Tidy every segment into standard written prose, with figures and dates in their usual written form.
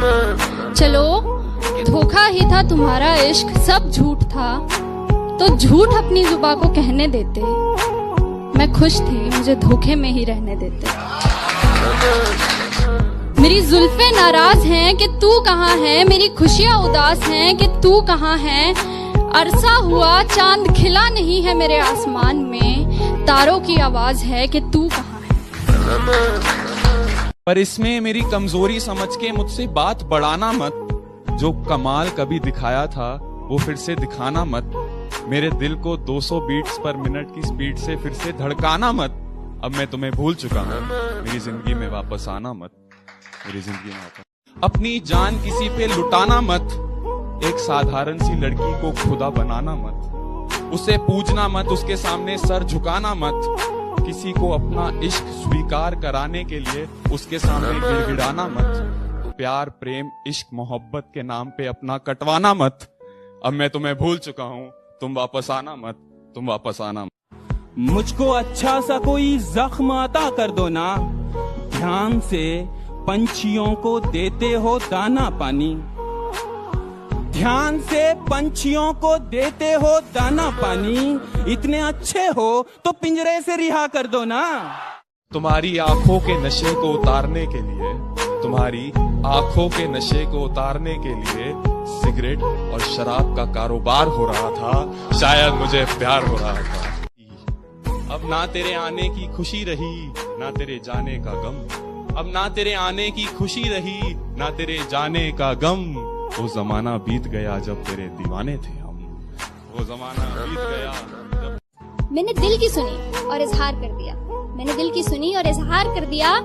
चलो धोखा ही था तुम्हारा इश्क, सब झूठ था, तो झूठ अपनी जुबान को कहने देते। मैं खुश थी, मुझे धोखे में ही रहने देते। मेरी जुल्फे नाराज हैं कि तू कहाँ है, मेरी खुशियाँ उदास हैं कि तू कहाँ है। अरसा हुआ चांद खिला नहीं है मेरे आसमान में, तारों की आवाज है कि तू कहाँ है। पर इसमें मेरी कमजोरी समझ के मुझसे बात बढ़ाना मत, जो कमाल कभी दिखाया था वो फिर से दिखाना मत। मेरे दिल को 200 बीट्स पर मिनट की स्पीड से फिर से धड़काना मत। अब मैं तुम्हें भूल चुका हूँ, मेरी जिंदगी में वापस आना मत, मेरी जिंदगी में वापस। अपनी जान किसी पे लुटाना मत, एक साधारण सी लड़की को खुदा बनाना मत। उसे पूजना मत, उसके सामने सर झुकाना मत। किसी को अपना इश्क स्वीकार कराने के लिए उसके सामने गिड़गिड़ाना मत। प्यार प्रेम इश्क मोहब्बत के नाम पे अपना कटवाना मत। अब मैं तुम्हें भूल चुका हूँ, तुम वापस आना मत, तुम वापस आना मत। मुझको अच्छा सा कोई जख्म अता कर दो ना, ध्यान से पंछियों को देते हो दाना पानी। ध्यान से पंछियों को देते हो दाना पानी, इतने अच्छे हो तो पिंजरे से रिहा कर दो ना। तुम्हारी आंखों के नशे को उतारने के लिए, तुम्हारी आंखों के नशे को उतारने के लिए सिगरेट और शराब का कारोबार हो रहा था, शायद मुझे प्यार हो रहा था। अब ना तेरे आने की खुशी रही, ना तेरे जाने का गम। अब ना तेरे आने की खुशी रही, ना तेरे जाने का गम। वो जमाना बीत गया जब तेरे दीवाने थे हम, वो जमाना बीत गया जब। मैंने दिल की सुनी और इजहार कर दिया, मैंने दिल की सुनी और इजहार कर दिया।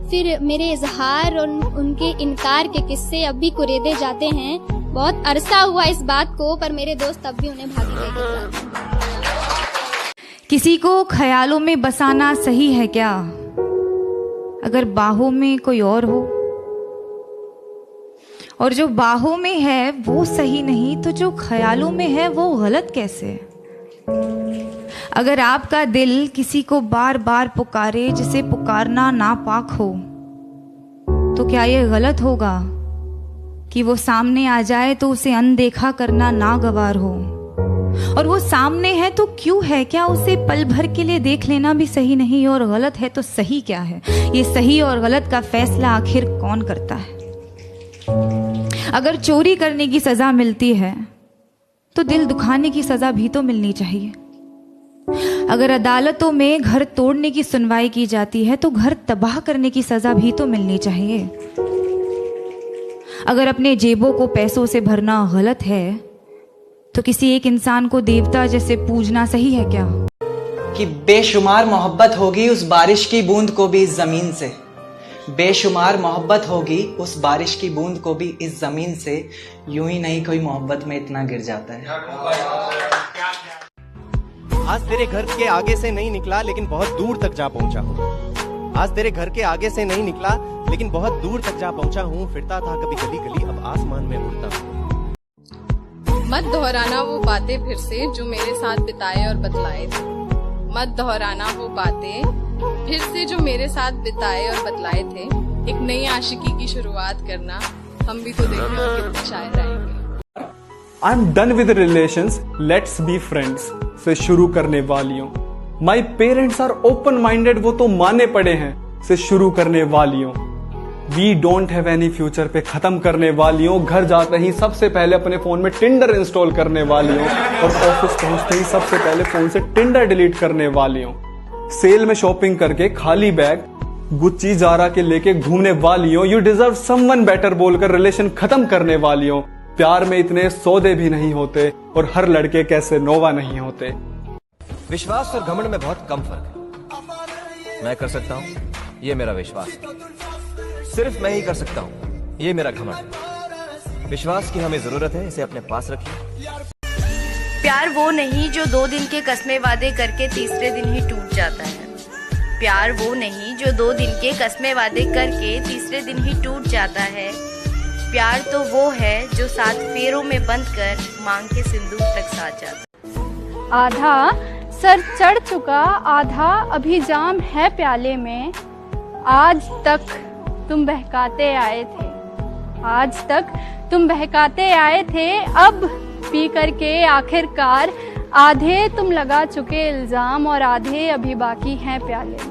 फिर मेरे इजहार और उनके इनकार के किस्से अब भी कुरेदे जाते हैं। बहुत अरसा हुआ इस बात को, पर मेरे दोस्त अब भी उन्हें भागी लेके किसी को ख्यालों में बसाना सही है क्या, अगर बाहों में कोई और हो? और जो बाहों में है वो सही नहीं, तो जो ख्यालों में है वो गलत कैसे? अगर आपका दिल किसी को बार बार पुकारे जिसे पुकारना नापाक हो, तो क्या ये गलत होगा कि वो सामने आ जाए तो उसे अनदेखा करना नागवार हो? और वो सामने है तो क्यों है? क्या उसे पल भर के लिए देख लेना भी सही नहीं? और गलत है तो सही क्या है? ये सही और गलत का फैसला आखिर कौन करता है? अगर चोरी करने की सजा मिलती है तो दिल दुखाने की सजा भी तो मिलनी चाहिए। अगर अदालतों में घर तोड़ने की सुनवाई की जाती है तो घर तबाह करने की सजा भी तो मिलनी चाहिए। अगर अपने जेबों को पैसों से भरना गलत है तो किसी एक इंसान को देवता जैसे पूजना सही है क्या? कि बेशुमार मोहब्बत होगी उस बारिश की बूंद को भी इस जमीन से, बेशुमार मोहब्बत होगी उस बारिश की बूंद को भी इस जमीन से। यूं ही नहीं कोई मोहब्बत में इतना गिर जाता है। आज तेरे घर के आगे से नहीं निकला लेकिन बहुत दूर तक जा पहुंचा हूँ। आज तेरे घर के आगे से नहीं निकला लेकिन बहुत दूर तक जा पहुंचा हूँ। फिरता था कभी गली गली, अब आसमान में उड़ता हूँ। मत दोहराना वो बातें फिर से जो मेरे साथ बिताए और बतलाए थे। मत दोहराना वो बातें फिर से जो मेरे साथ बिताए और बतलाए थे। एक नई आशिकी की शुरुआत करना, हम भी तो देखें कितने शायर आएंगे। I am done with relations, let's be friends से शुरू करने वालियों। My parents are open minded, वो तो माने पड़े हैं से शुरू करने वालियों। We don't have any future पे खत्म करने वालियों। घर जाते ही सबसे पहले अपने फोन में टिंडर इंस्टॉल करने वालियों और ऑफिस पहुंचते ही सबसे पहले फोन से टिंडर डिलीट करने वालियों। सेल में शॉपिंग करके खाली बैग गुच्ची जारा के लेके घूमने वालियों। यू डिजर्व समवन बेटर बोलकर रिलेशन खत्म करने वालियों। प्यार में इतने सौदे भी नहीं होते और हर लड़के कैसे नोवा नहीं होते। विश्वास और घमंड में बहुत कम फर्क है। मैं कर सकता हूँ, ये मेरा विश्वास। सिर्फ मैं ही कर सकता हूँ, ये मेरा घमंड। विश्वास की हमें जरूरत है, इसे अपने पास रखिए। प्यार वो नहीं जो 2 दिन के कस्मे वादे करके तीसरे दिन ही टूट जाता है। प्यार वो नहीं जो 2 दिन के कस्मे वादे करके तीसरे दिन ही टूट जाता है। प्यार तो वो है जो 7 फेरों में बंद कर मांग के सिंदूर तक साथ जाता। आधा सर चढ़ चुका, आधा अभी जाम है प्याले में। आज तक तुम बहकाते आए थे, आज तक तुम बहकाते आए थे, अब पी करके आखिरकार आधे तुम लगा चुके इल्जाम और आधे अभी बाकी हैं प्याले में।